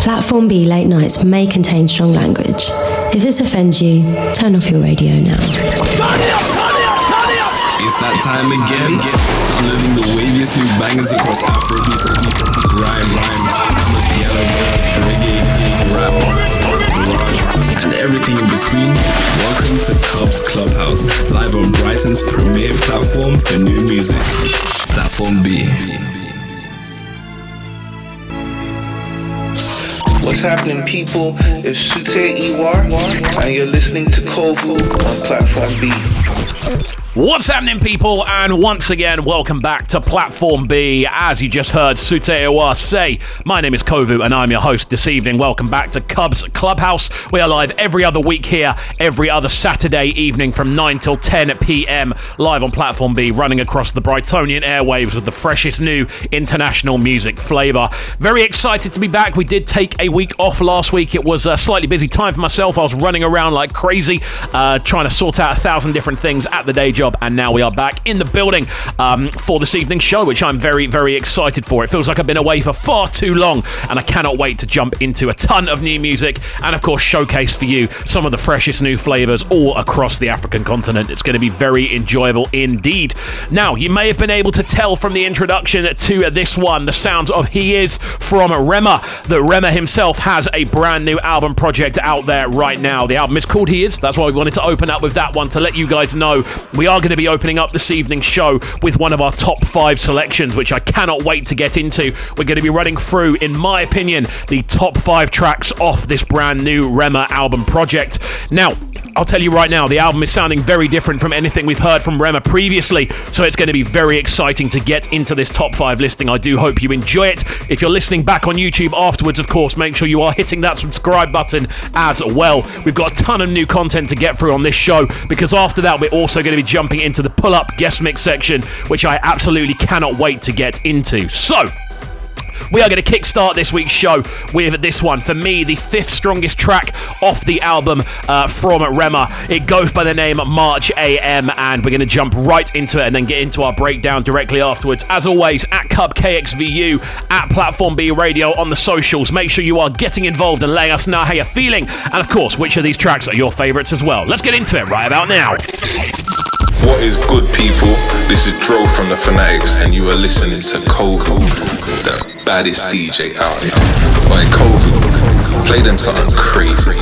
Platform B late nights may contain strong language. If this offends you, turn off your radio now. It's that time again. Downloading the waviest new bangers across Afrobeat, grime, piano, reggae, rap, garage, and everything in between. Welcome to Cubs Clubhouse, live on Brighton's premier platform for new music, Platform B. What's happening, people? It's Sute Iwar, and you're listening to Kovu on Platform B. What's happening, people? And once again, welcome back to Platform B. As you just heard Sute Iwar say, my name is Kovu and I'm your host this evening. Welcome back to Cubs Clubhouse. We are live every other week here, every other Saturday evening from 9 till 10 p.m. live on Platform B, running across the Brightonian airwaves with the freshest new international music flavour. Very excited to be back. We did take a week off last week. It was a slightly busy time for myself. I was running around like crazy, trying to sort out 1,000 different things at the day job. And now we are back in the building for this evening's show, which I'm very, very excited for. It feels like I've been away for far too long, and I cannot wait to jump into a ton of new music and, of course, showcase for you some of the freshest new flavours all across the African continent. It's going to be very enjoyable indeed. Now, you may have been able to tell from the introduction to this one, the sounds of He Is from Rema, that Rema himself has a brand new album project out there right now. The album is called He Is. That's why we wanted to open up with that one to let you guys know we are going to be opening up this evening's show with one of our top 5 selections, which I cannot wait to get into. We're going to be running through, in my opinion, the top 5 tracks off this brand new Rema album project. Now, I'll tell you right now, the album is sounding very different from anything we've heard from Rema previously, so it's going to be very exciting to get into this top 5 listing. I do hope you enjoy it. If you're listening back on YouTube afterwards, of course, make sure you are hitting that subscribe button as well. We've got a ton of new content to get through on this show, because after that, we're also going to be jumping into the pull-up guest mix section, which I absolutely cannot wait to get into. So, we are going to kickstart this week's show with this one. For me, the 5th strongest track off the album from Rema. It goes by the name March AM, and we're going to jump right into it and then get into our breakdown directly afterwards. As always, at Cub KXVU, at Platform B Radio on the socials. Make sure you are getting involved and letting us know how you're feeling, and of course, which of these tracks are your favourites as well. Let's get into it right about now. What is good, people? This is Dro from the Fanatics, and you are listening to Kovu, the baddest DJ out here. By Kovu, play them something crazy.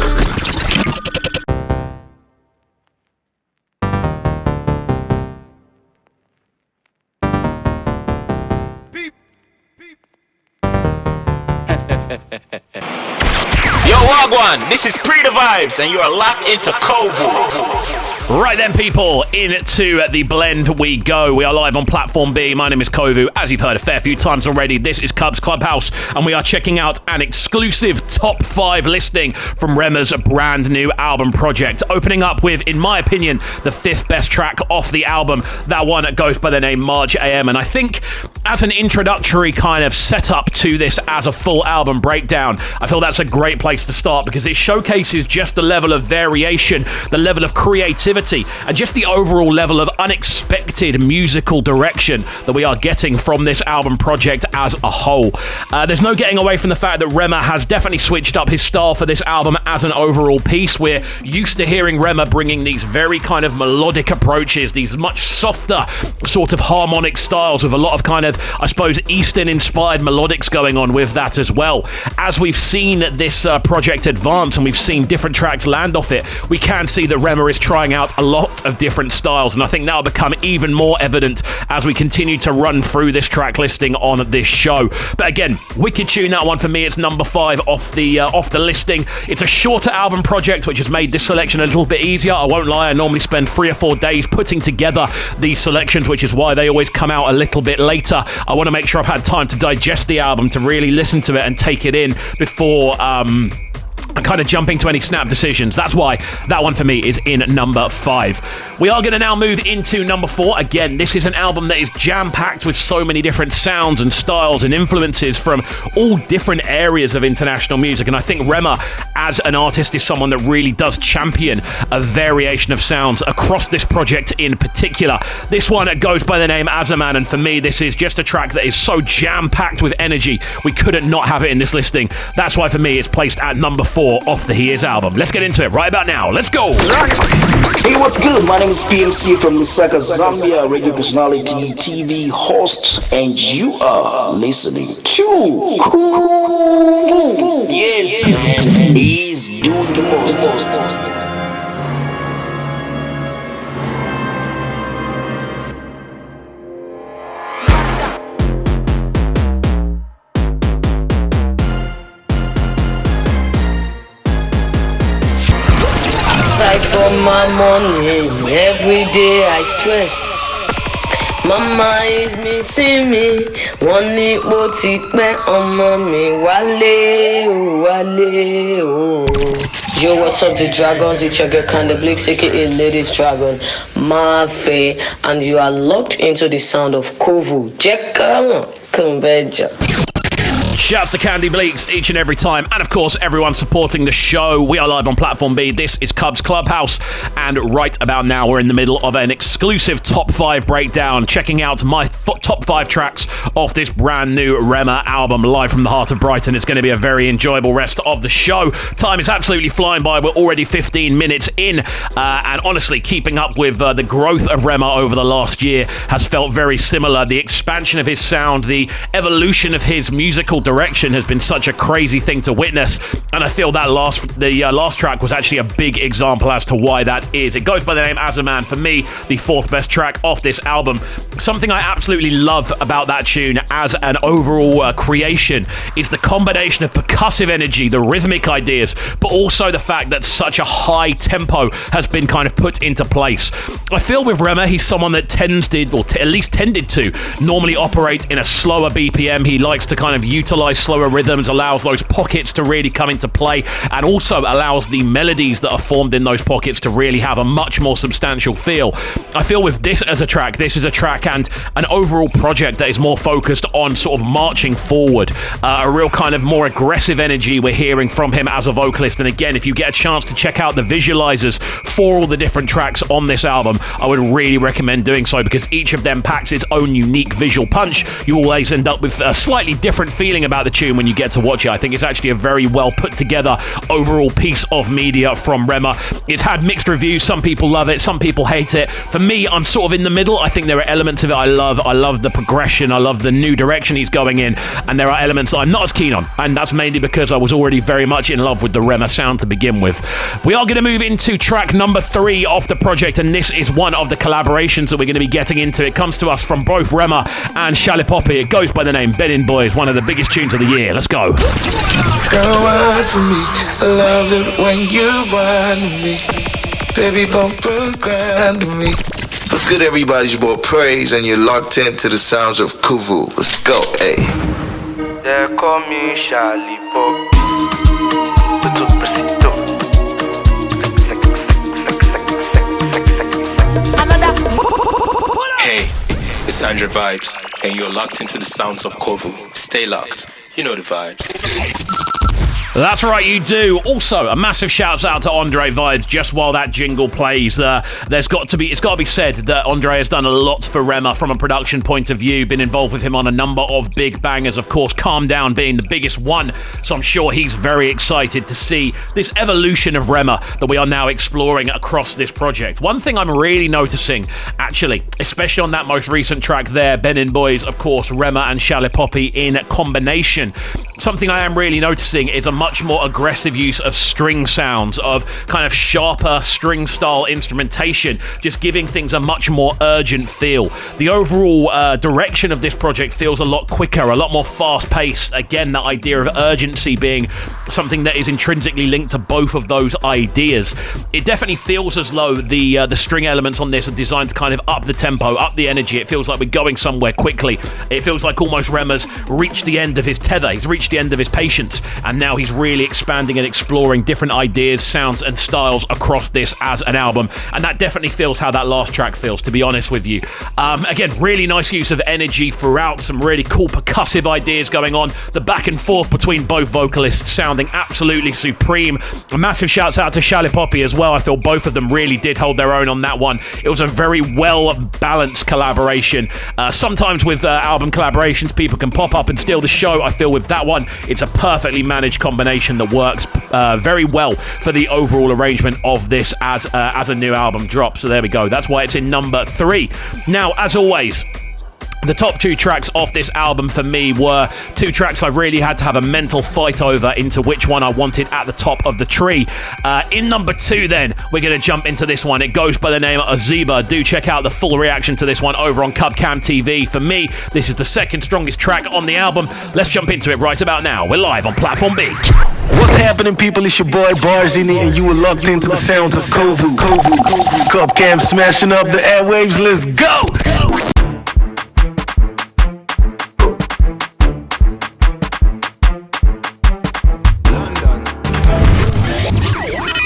Yo, Wagwan, this is Pre The Vibes, and you are locked into Kovu. Right then, people, into the blend we go. We are live on Platform B. My name is Kovu. As you've heard a fair few times already, this is Cubs Clubhouse, and we are checking out an exclusive top 5 listing from Rema's brand new album project. Opening up with, in my opinion, the 5th best track off the album. That one goes by the name March AM, and I think as an introductory kind of setup to this as a full album breakdown, I feel that's a great place to start, because it showcases just the level of variation, the level of creativity, and just the overall level of unexpected musical direction that we are getting from this album project as a whole. There's no getting away from the fact that Rema has definitely switched up his style for this album as an overall piece. We're used to hearing Rema bringing these very kind of melodic approaches, these much softer sort of harmonic styles with a lot of kind of, I suppose, Eastern-inspired melodics going on with that as well. As we've seen this project advance and we've seen different tracks land off it, we can see that Rema is trying out a lot of different styles, and I think that'll become even more evident as we continue to run through this track listing on this show. But again, wicked tune, that one for me. It's number 5 off the listing. It's a shorter album project, which has made this selection a little bit easier. I won't lie, I normally spend 3 or 4 days putting together these selections, which is why they always come out a little bit later. I want to make sure I've had time to digest the album, to really listen to it and take it in before and kind of jumping to any snap decisions. That's why that one for me is in number 5. We are going to now move into number 4. Again, this is an album that is jam-packed with so many different sounds and styles and influences from all different areas of international music, and I think Rema, as an artist, is someone that really does champion a variation of sounds across this project in particular. This one goes by the name Azaman, and for me, this is just a track that is so jam-packed with energy, we couldn't not have it in this listing. That's why, for me, it's placed at number 4 off the He Is album. Let's get into it right about now. Let's go. Hey, what's good? My name is PMC from Lusaka, Zambia, radio personality, TV host, and you are listening to Cool. Yes, man. He's doing the most. For my money, every day I stress. Mama is missing me. Wọ́n ní bó ti pẹ́ ọmọ mi wálé o. Yo, what's up, the dragons? It's your girl Kanda Blix, aka Ladies Dragon, Mafe, and you are locked into the sound of Kovu. Jekama Kumbeja. Shouts to Candy Bleaks each and every time, and of course everyone supporting the show. We are live on Platform B. This is Cubs Clubhouse, and right about now we're in the middle of an exclusive top 5 breakdown, checking out my top 5 tracks off this brand new Rema album, live from the heart of Brighton. It's going to be a very enjoyable rest of the show. Time is absolutely flying by. We're already 15 minutes in, and honestly, keeping up with the growth of Rema over the last year has felt very similar. The expansion of his sound, the evolution of his musical direction has been such a crazy thing to witness, and I feel that the last track was actually a big example as to why that is. It goes by the name Azaman, for me the 4th best track off this album. Something I absolutely love about that tune as an overall creation is the combination of percussive energy, the rhythmic ideas, but also the fact that such a high tempo has been kind of put into place. I feel with Rema, he's someone that at least tended to normally operate in a slower BPM. He likes to kind of utilize slower rhythms, allows those pockets to really come into play, and also allows the melodies that are formed in those pockets to really have a much more substantial feel. I feel with this as a track, this is a track and an overall project that is more focused on sort of marching forward, a real kind of more aggressive energy we're hearing from him as a vocalist. And again, if you get a chance to check out the visualizers for all the different tracks on this album, I would really recommend doing so, because each of them packs its own unique visual punch. You always end up with a slightly different feeling about the tune when you get to watch it. I think it's actually a very well put together overall piece of media from Rema. It's had mixed reviews. Some people love it, some people hate it. For me, I'm sort of in the middle. I think there are elements of it I love. I love the progression, I love the new direction he's going in, and there are elements that I'm not as keen on, and that's mainly because I was already very much in love with the Rema sound to begin with. We are going to move into track number 3 off the project, and this is one of the collaborations that we're going to be getting into. It comes to us from both Rema and Shali Poppy. It goes by the name Benin Boys, one of the biggest tunes of the year. Let's go. Girl, wine for me. I love it when you wine me. Baby, bump and grind me. What's good, everybody? It's your boy Praise, and you're locked into the sounds of Kuvu. Let's go, hey. They call me Shali Pop. Hey, it's Andrew Vibes, and you're locked into the sounds of Kovu. Stay locked. You know the vibes. That's right, you do. Also, a massive shout out to Andre Vibes just while that jingle plays. It's got to be said that Andre has done a lot for Rema from a production point of view, been involved with him on a number of big bangers, of course, Calm Down being the biggest one. So I'm sure he's very excited to see this evolution of Rema that we are now exploring across this project. One thing I'm really noticing, actually, especially on that most recent track there, Benin Boys, of course, Rema and Shali Poppy in combination, something I am really noticing is a much more aggressive use of string sounds, of kind of sharper string style instrumentation, just giving things a much more urgent feel. The overall direction of this project feels a lot quicker, a lot more fast paced. Again, that idea of urgency being something that is intrinsically linked to both of those ideas. It definitely feels as though the string elements on this are designed to kind of up the tempo, up the energy. It feels like we're going somewhere quickly. It feels like almost Rema's reached the end of his tether. He's reached reached the end of his patience, and now he's really expanding and exploring different ideas, sounds, and styles across this as an album. And that definitely feels how that last track feels, to be honest with you. Again, really nice use of energy throughout, some really cool percussive ideas going on. The back and forth between both vocalists sounding absolutely supreme. A massive shouts out to Shally Poppy as well. I feel both of them really did hold their own on that one. It was a very well balanced collaboration. Sometimes with album collaborations, people can pop up and steal the show. I feel with that one, it's a perfectly managed combination that works very well for the overall arrangement of this as a new album drop. So there we go. That's why it's in number 3. Now, as always, the top 2 tracks off this album for me were 2 tracks I really had to have a mental fight over into which one I wanted at the top of the tree. In number 2 then, we're going to jump into this one. It goes by the name of Aziba. Do check out the full reaction to this one over on Cubcam TV. For me, this is the second strongest track on the album. Let's jump into it right about now. We're live on Platform B. What's happening, people? It's your boy Barzini, and you are locked into the sounds of Kovu. Cubcam smashing up the airwaves. Let's go!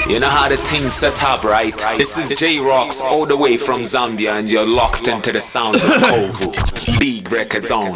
You know how the thing's set up, right? This is J-Rocks all the way from Zambia, and you're locked into the sounds of Kovu. Big records on.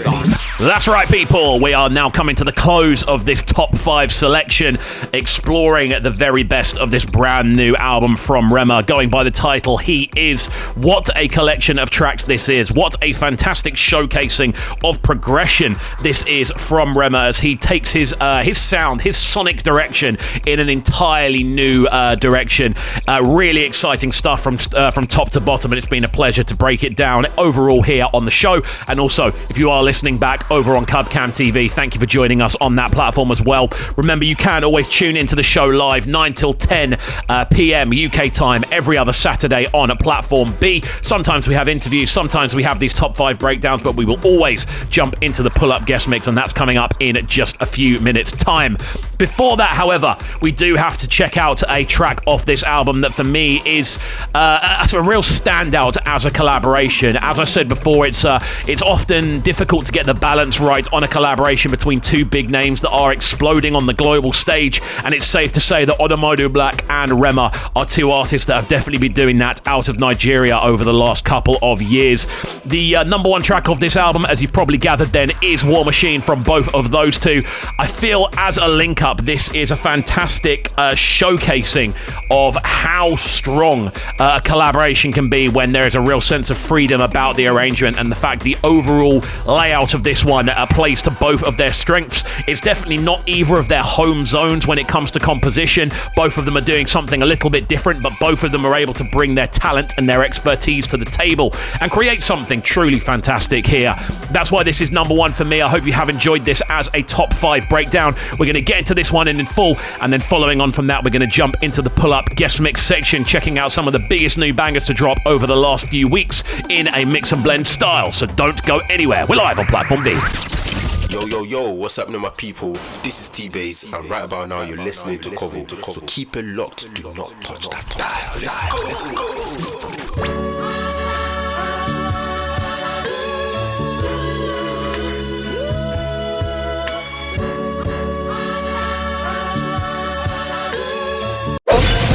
That's right, people. We are now coming to the close of this top 5 selection, exploring the very best of this brand new album from Rema, going by the title He Is. What a collection of tracks this is. What a fantastic showcasing of progression this is from Rema as he takes his sound, his sonic direction in an entirely new direction. Really exciting stuff from top to bottom, and it's been a pleasure to break it down overall here on the show. And also, if you are listening back over on Cubcam TV, thank you for joining us on that platform as well. Remember, you can always tune into the show live 9 till 10 p.m. UK time every other Saturday on a Platform B. Sometimes we have interviews, sometimes we have these top 5 breakdowns, but we will always jump into the pull-up guest mix, and that's coming up in just a few minutes' time. Before that, however, we do have to check out a track off this album that for me is a real standout as a collaboration. As I said before, it's often difficult to get the balance right on a collaboration between 2 big names that are exploding on the global stage, and it's safe to say that Odomodu Black and Rema are 2 artists that have definitely been doing that out of Nigeria over the last couple of years. The number 1 track of this album, as you've probably gathered then, is War Machine from both of those 2. I feel as a link-up, this is a fantastic showcasing of how strong a collaboration can be when there is a real sense of freedom about the arrangement, and the fact the overall layout of this one plays to both of their strengths. It's definitely not either of their home zones when it comes to composition. Both of them are doing something a little bit different, but both of them are able to bring their talent and their expertise to the table and create something truly fantastic here. That's why this is number 1 for me. I hope you have enjoyed this as a top 5 breakdown. We're going to get into this one in full, and then following on from that, we're going to jump into the pull-up guest mix section, checking out some of the biggest new bangers to drop over the last few weeks in a mix and blend style. So don't go anywhere. We're live on Platform B. Yo, what's happening, my people? This is T-Bass, and right about now you're listening to Kovu. So keep it locked, do not touch that dial. Let's go.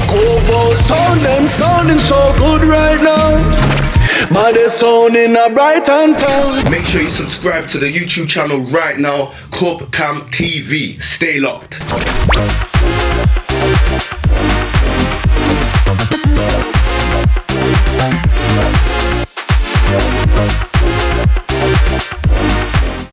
Kovu sound, them sounding so good right now. But they're sounding a Brighton town. Make sure you subscribe to the YouTube channel right now, Cubcam TV. Stay locked.